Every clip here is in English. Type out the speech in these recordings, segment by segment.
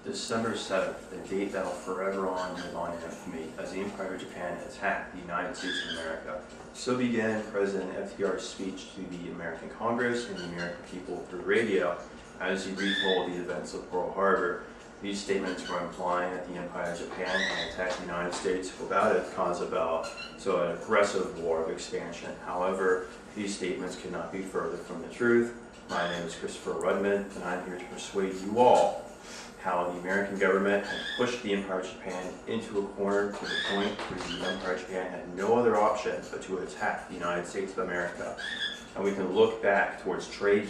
December 7th, a date that will forever live on in infamy as the Empire of Japan attacked the United States of America. So began President FDR's speech to the American Congress and the American people through radio as he retold the events of Pearl Harbor. These statements were implying that the Empire of Japan had attacked the United States without a cause of belli, so an aggressive war of expansion. However, these statements could not be further from the truth. My name is Christopher Rudman, and I'm here to persuade you all how the American government had pushed the Empire of Japan into a corner to the point where the Empire of Japan had no other option but to attack the United States of America. And we can look back towards trade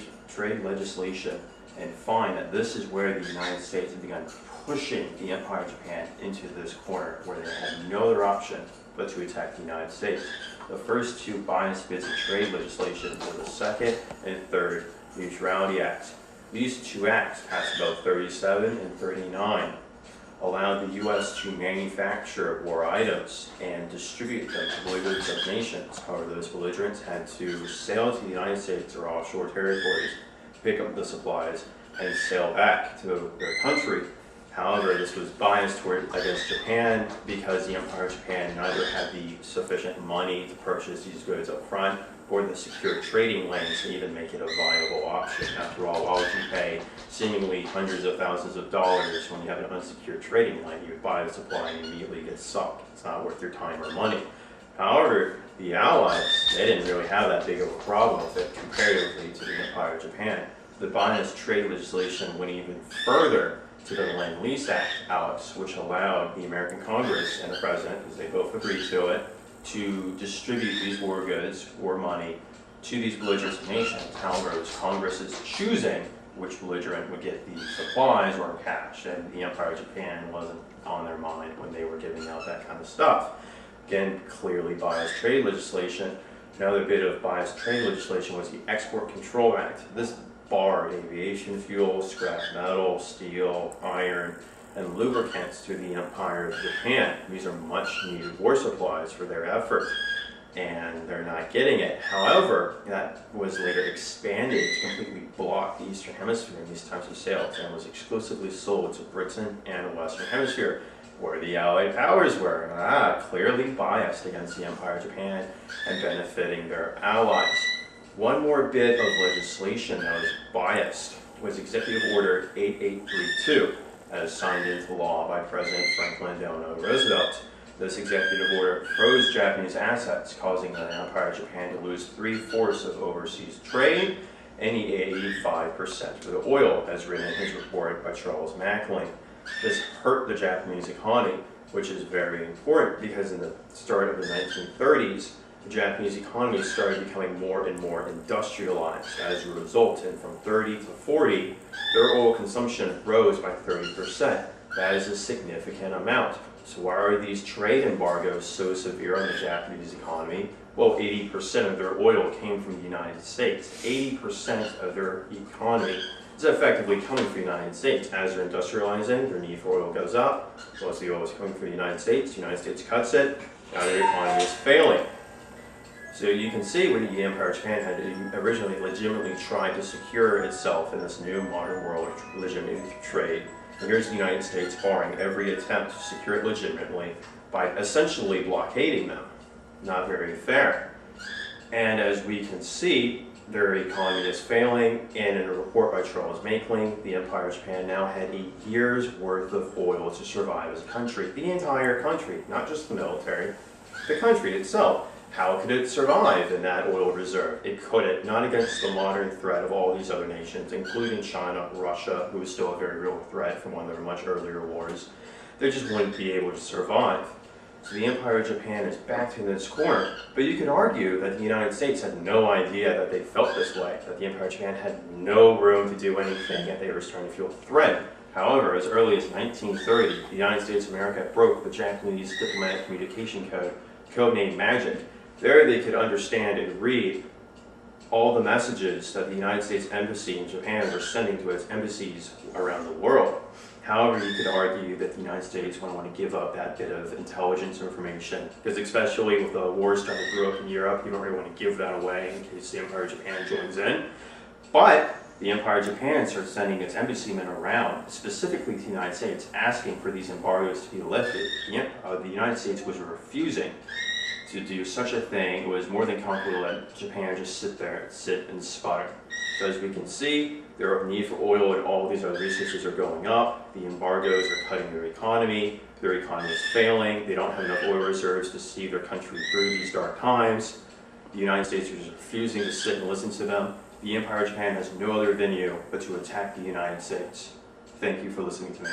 legislation and find that this is where the United States had begun pushing the Empire of Japan into this corner where they had no other option but to attack the United States. The first two biased bits of trade legislation were the second and third Neutrality Acts. These two acts, passed Bill 37 and 39, allowed the U.S. to manufacture war items and distribute them to belligerents of nations. However, those belligerents had to sail to the United States or offshore territories, pick up the supplies, and sail back to their country. However, this was biased against Japan because the Empire of Japan neither had the sufficient money to purchase these goods up front or the secure trading lanes to even make it a viable option. After all, why would you pay seemingly hundreds of thousands of dollars when you have an unsecured trading lane? You would buy the supply and immediately get sucked. It's not worth your time or money. However, the Allies, they didn't really have that big of a problem with it comparatively to the Empire of Japan. The biased trade legislation went even further to the Lend-Lease Act, Alex, which allowed the American Congress and the President, because they both agreed to it, to distribute these war goods, war money, to these belligerent nations. However, it was Congress's choosing which belligerent would get the supplies or cash, and the Empire of Japan wasn't on their mind when they were giving out that kind of stuff. Again, clearly biased trade legislation. Another bit of biased trade legislation was the Export Control Act. This barred aviation fuel, scrap metal, steel, iron, and lubricants to the Empire of Japan. These are much needed war supplies for their effort, and they're not getting it. However, that was later expanded to completely block the Eastern Hemisphere in these types of sales and was exclusively sold to Britain and the Western Hemisphere, where the Allied powers were clearly biased against the Empire of Japan and benefiting their allies. One more bit of legislation that was biased was Executive Order 8832, as signed into law by President Franklin Delano Roosevelt. This executive order froze Japanese assets, causing the Empire of Japan to lose 3/4 of overseas trade and 85% for the oil, as written in his report by Charles Macklin. This hurt the Japanese economy, which is very important because in the start of the 1930s, the Japanese economy started becoming more and more industrialized. As a result, and from 30 to 40, their oil consumption rose by 30%. That is a significant amount. So why are these trade embargoes so severe on the Japanese economy? Well, 80% of their oil came from the United States. 80% of their economy is effectively coming from the United States. As they're industrializing, their need for oil goes up. Most of the oil is coming from the United States cuts it, now their economy is failing. So you can see when the Empire of Japan had originally legitimately tried to secure itself in this new modern world of legitimate trade. And here's the United States barring every attempt to secure it legitimately by essentially blockading them. Not very fair. And as we can see, their economy is failing, and in a report by Charles Macklin, the Empire of Japan now had a year's worth of oil to survive as a country. The entire country, not just the military, the country itself. How could it survive in that oil reserve? It couldn't, not against the modern threat of all these other nations, including China, Russia, who is still a very real threat from one of their much earlier wars. They just wouldn't be able to survive. So the Empire of Japan is backed in this corner. But you could argue that the United States had no idea that they felt this way, that the Empire of Japan had no room to do anything, yet they were starting to feel threatened. However, as early as 1930, the United States of America broke the Japanese diplomatic communication code, codenamed MAGIC. There they could understand and read all the messages that the United States Embassy in Japan were sending to its embassies around the world. However, you could argue that the United States wouldn't want to give up that bit of intelligence information, because especially with the wars starting to grow up in Europe, you don't really want to give that away in case the Empire of Japan joins in. But the Empire of Japan started sending its embassymen around, specifically to the United States, asking for these embargoes to be lifted. The United States was refusing to do such a thing. It was more than comfortable to let Japan just sit and sputter. So as we can see, their need for oil and all these other resources are going up. The embargoes are cutting their economy is failing. They don't have enough oil reserves to see their country through these dark times. The United States is refusing to sit and listen to them. The Empire of Japan has no other venue but to attack the United States. Thank you for listening to me.